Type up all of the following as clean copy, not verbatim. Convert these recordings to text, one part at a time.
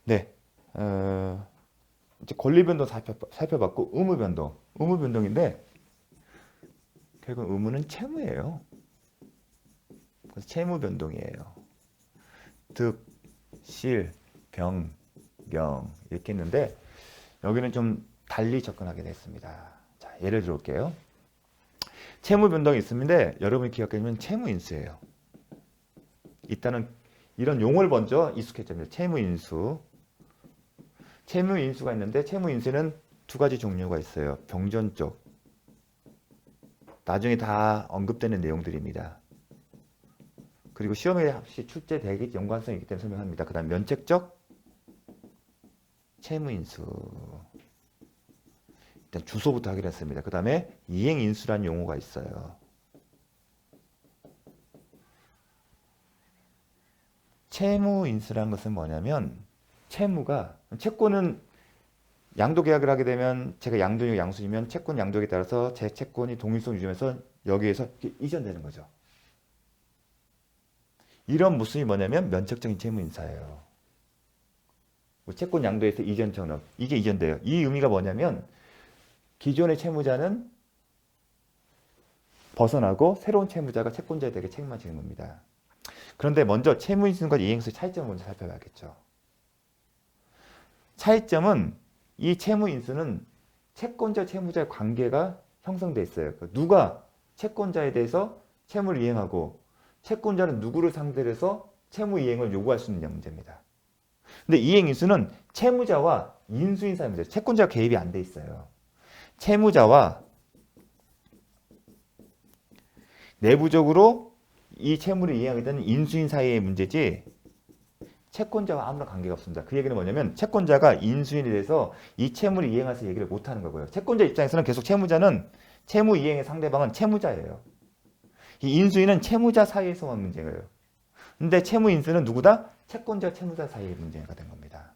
네. 이제 권리 변동 살펴봤고 의무 변동. 의무 변동인데 결국 의무는 채무예요. 그래서 채무 변동이에요. 득, 실, 병, 경 이렇게 했는데 여기는 좀 달리 접근하게 됐습니다. 자, 예를 들어 볼게요. 채무 변동이 있습니다. 여러분이 기억하시면 채무 인수예요. 일단은 이런 용어를 먼저 익숙해져야 됩니다. 채무 인수. 채무 인수가 있는데 채무 인수는 두 가지 종류가 있어요. 병존 쪽. 나중에 다 언급되는 내용들입니다. 그리고 시험에 혹시 출제되기 연관성이 있기 때문에 설명합니다. 그 다음 면책적 채무 인수. 일단 주소부터 하기로 했습니다. 그 다음에 이행인수라는 용어가 있어요. 채무인수라는 것은 뭐냐면 채무가 채권은 양도계약을 하게 되면 제가 양도이고 양수이면 채권 양도에 따라서 제 채권이 동일성 유지하면서 여기에서 이전되는 거죠. 이런 모습이 뭐냐면 면책적인 채무인사예요. 채권 양도에서 이전 전업 이게 이전돼요. 이 의미가 뭐냐면 기존의 채무자는 벗어나고 새로운 채무자가 채권자에 대해 책임만 지는 겁니다. 그런데 먼저 채무인수과 이행수의 차이점을 먼저 살펴봐야겠죠. 차이점은 이 채무인수는 채권자 채무자의 관계가 형성돼 있어요. 누가 채권자에 대해서 채무를 이행하고 채권자는 누구를 상대로 해서 채무 이행을 요구할 수 있는 문제입니다. 근데 이행인수는 채무자와 인수인 사이입니다. 채권자가 개입이 안 돼 있어요. 채무자와 내부적으로 이 채무를 이행하게 되는 인수인 사이의 문제지 채권자와 아무런 관계가 없습니다. 그 얘기는 뭐냐면 채권자가 인수인에 대해서 이 채무를 이행해서 얘기를 못하는 거고요. 채권자 입장에서는 계속 채무자는 채무 이행의 상대방은 채무자예요. 이 인수인은 채무자 사이에서만 문제예요. 근데 채무 인수는 누구다? 채권자 채무자 사이의 문제가 된 겁니다.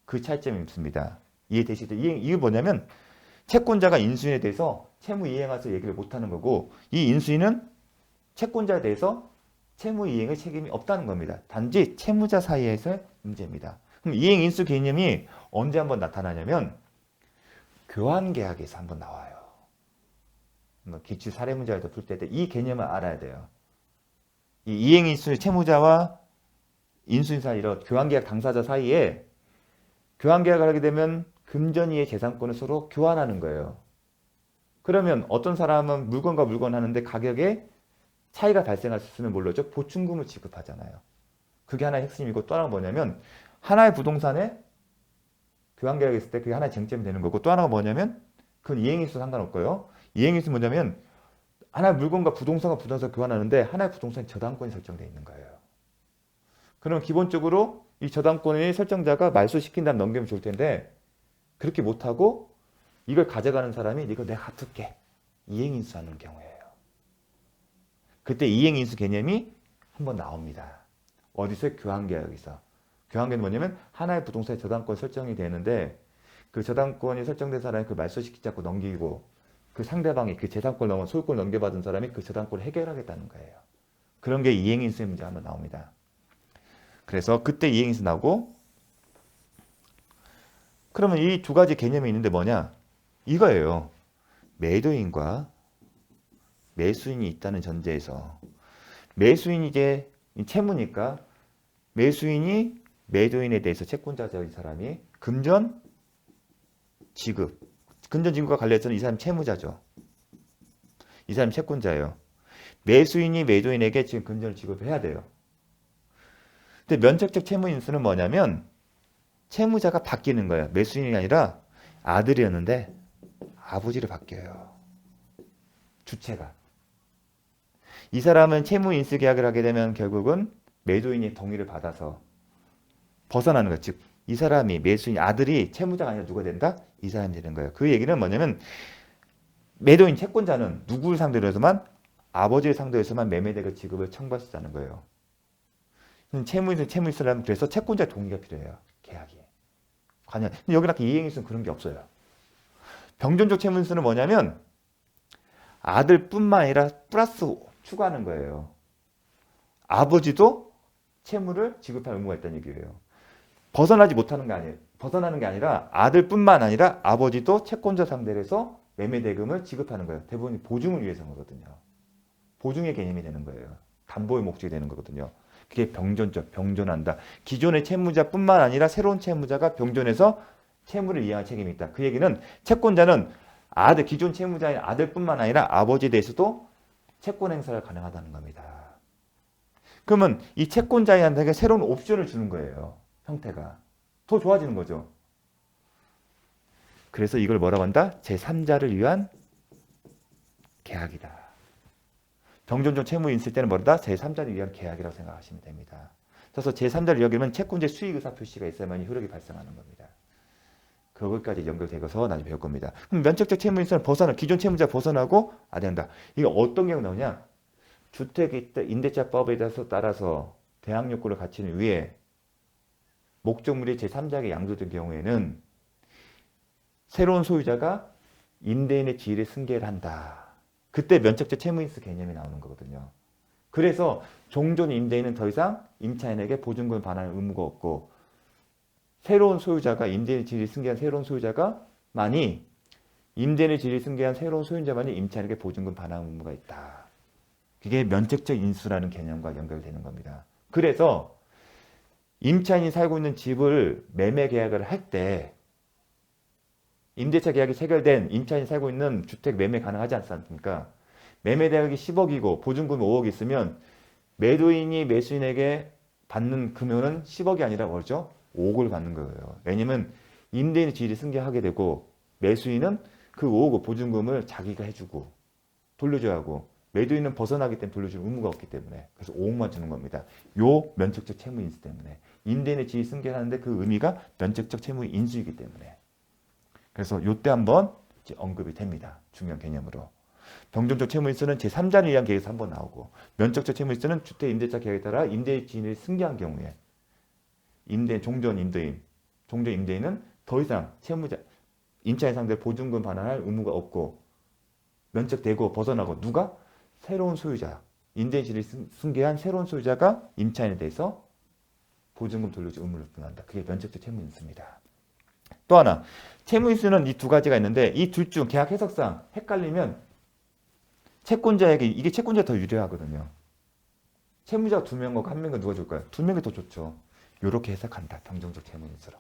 그 차이점이 있습니다. 이해되시죠? 이게 뭐냐면 채권자가 인수인에 대해서 채무 이행해서 얘기를 못하는 거고 이 인수인은 채권자에 대해서 채무 이행의 책임이 없다는 겁니다. 단지 채무자 사이에서의 문제입니다. 그럼 이행 인수 개념이 언제 한번 나타나냐면 교환계약에서 한번 나와요. 기출 사례 문제에도 풀 때 이 개념을 알아야 돼요. 이 이행 인수 채무자와 인수인 사이로 교환계약 당사자 사이에 교환계약을 하게 되면 금전이의 재산권을 서로 교환하는 거예요. 그러면 어떤 사람은 물건과 물건 하는데 가격에 차이가 발생할 수 있으면 뭘로죠? 보충금을 지급하잖아요. 그게 하나의 핵심이고 또 하나가 뭐냐면 하나의 부동산에 교환계약이 있을 때 그게 하나의 쟁점이 되는 거고 또 하나가 뭐냐면 그건 이행인수 상관없고요. 이행인수 뭐냐면 하나의 물건과 부동산과 부동산 교환하는데 하나의 부동산에 저당권이 설정되어 있는 거예요. 그럼 기본적으로 이 저당권의 설정자가 말소시킨 다음 넘기면 좋을 텐데 그렇게 못하고 이걸 가져가는 사람이 이거 내가 갚을게. 이행인수하는 경우예요. 그때 이행인수 개념이 한번 나옵니다. 어디서? 교환계약에서. 교환계약은 뭐냐면 하나의 부동산에 저당권 설정이 되는데 그 저당권이 설정된 사람이 그 말소시키지 않고 넘기고 그 상대방이 그 재산권 넘어 소유권 넘겨받은 사람이 그 저당권을 해결하겠다는 거예요. 그런 게 이행인수의 문제가 한번 나옵니다. 그래서 그때 이행인수 나오고 그러면 이 두 가지 개념이 있는데 뭐냐? 이거예요. 매도인과 매수인이 있다는 전제에서 매수인이 이제 채무니까 매수인이 매도인에 대해서 채권자적인 사람이 금전 지급 금전 지급과 관련해서는 이 사람 채무자죠. 이 사람 채권자예요. 매수인이 매도인에게 지금 금전을 지급해야 돼요. 근데 면책적 채무 인수는 뭐냐면 채무자가 바뀌는 거예요. 매수인이 아니라 아들이었는데 아버지를 바뀌어요. 주체가. 이 사람은 채무 인수 계약을 하게 되면 결국은 매도인의 동의를 받아서 벗어나는 거예요. 즉, 이 사람이 매수인 아들이 채무자가 아니라 누가 된다? 이 사람이 되는 거예요. 그 얘기는 뭐냐면 매도인 채권자는 누구를 상대로 해서만 아버지를 상대로 해서만 매매대금 지급을 청구할 수 있다는 거예요. 채무인수라면 그래서 채권자의 동의가 필요해요. 계약이. 관여. 근데 여기는 아까 이행인수는 그런 게 없어요. 병존적 채무인수는 뭐냐면 아들뿐만 아니라 플러스 추가하는 거예요. 아버지도 채무를 지급할 의무가 있다는 얘기예요. 벗어나는 게 아니라 아들뿐만 아니라 아버지도 채권자 상대로 해서 매매 대금을 지급하는 거예요. 대부분 보증을 위해서 한 거거든요. 보증의 개념이 되는 거예요. 담보의 목적이 되는 거거든요. 그게 병존적, 병존한다. 기존의 채무자뿐만 아니라 새로운 채무자가 병존해서 채무를 이행할 책임이 있다. 그 얘기는 채권자는 기존 채무자인 아들뿐만 아니라 아버지에 대해서도 채권 행사가 가능하다는 겁니다. 그러면 이 채권자한테 새로운 옵션을 주는 거예요. 형태가. 더 좋아지는 거죠. 그래서 이걸 뭐라고 한다? 제3자를 위한 계약이다. 병존적 채무 있을 때는 뭐다? 제3자를 위한 계약이라고 생각하시면 됩니다. 그래서 제3자를 위하면 채권자의 수익 의사 표시가 있어야만 효력이 발생하는 겁니다. 그것까지 연결되어서 나중에 배울 겁니다. 그럼 면책적 채무 인수는 기존 채무자 벗어나고 안 된다. 이게 어떤 경우 나오냐? 주택임대차법에 따라서 대항 요건을 갖추는 위에 목적물이 제3자에게 양도된 경우에는 새로운 소유자가 임대인의 지위를 승계를 한다. 그때 면책적 채무인수 개념이 나오는 거거든요. 그래서 종전 임대인은 더 이상 임차인에게 보증금을 반환할 의무가 없고 새로운 소유자가 임대인의 지위를 승계한 새로운 소유자가만이 임대인의 지위를 승계한 새로운 소유자만이 임차인에게 보증금 반환 의무가 있다. 그게 면책적 인수라는 개념과 연결되는 겁니다. 그래서 임차인이 살고 있는 집을 매매 계약을 할 때 임대차 계약이 체결된 임차인이 살고 있는 주택 매매 가능하지 않습니까? 매매 대금이 10억이고 보증금이 5억 있으면 매도인이 매수인에게 받는 금액은 10억이 아니라 뭐죠? 5억을 받는 거예요. 왜냐면 임대인의 지위를 승계하게 되고 매수인은 그 5억 보증금을 자기가 해주고 돌려줘야 하고 매도인은 벗어나기 때문에 돌려줄 의무가 없기 때문에 그래서 5억만 주는 겁니다. 요 면책적 채무 인수 때문에 임대인의 지위 승계하는데 그 의미가 면책적 채무 인수이기 때문에 그래서 요때 한번 언급이 됩니다. 중요한 개념으로. 병존적 채무 인수는 제3자를 위한 계획에서 한번 나오고 면책적 채무 인수는 주택 임대차 계약에 따라 임대의 지위를 승계한 경우에 종전 임대인은 더 이상 채무자 임차인 상대 보증금 반환할 의무가 없고 면책되고 벗어나고 누가? 새로운 소유자 임대인 지위를 승계한 새로운 소유자가 임차인에 대해서 보증금 돌려줄 의무를 부여한다. 그게 면책적 채무 인수입니다. 또 하나 채무 인수는 이 두 가지가 있는데 이 둘 중 계약 해석상 헷갈리면 채권자에게 이게 채권자가 더 유리하거든요. 채무자가 2명과 1명과 누가 줄까요? 2명이 더 좋죠. 이렇게 해석한다. 병존적 채무 인수로.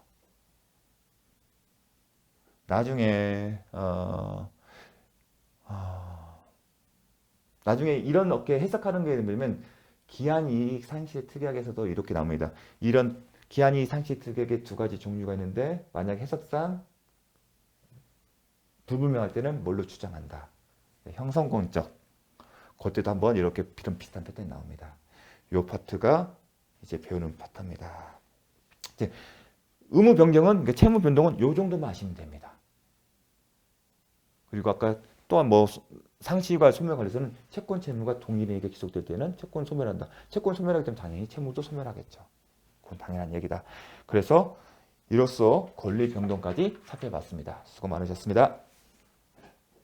나중에 나중에 이런 어깨 해석하는 게 되면 기한이익 상실 특약에서도 이렇게 나옵니다. 이런 기한이익 상실 특약의 두 가지 종류가 있는데 만약 해석상 불분명할 때는 뭘로 주장한다. 형성공적. 그때도 한번 이렇게 이런 비슷한 패턴이 나옵니다. 이 파트가 이제 배우는 파트입니다. 이제 의무 변경은 그러니까 채무 변동은 이 정도만 아시면 됩니다. 그리고 아까 또한 뭐 상실과 소멸 관련해서는 채권 채무가 동일하게 기속될 때는 채권 소멸한다. 채권 소멸하기 때문에 당연히 채무도 소멸하겠죠. 그건 당연한 얘기다. 그래서 이로써 권리 변동까지 살펴봤습니다. 수고 많으셨습니다.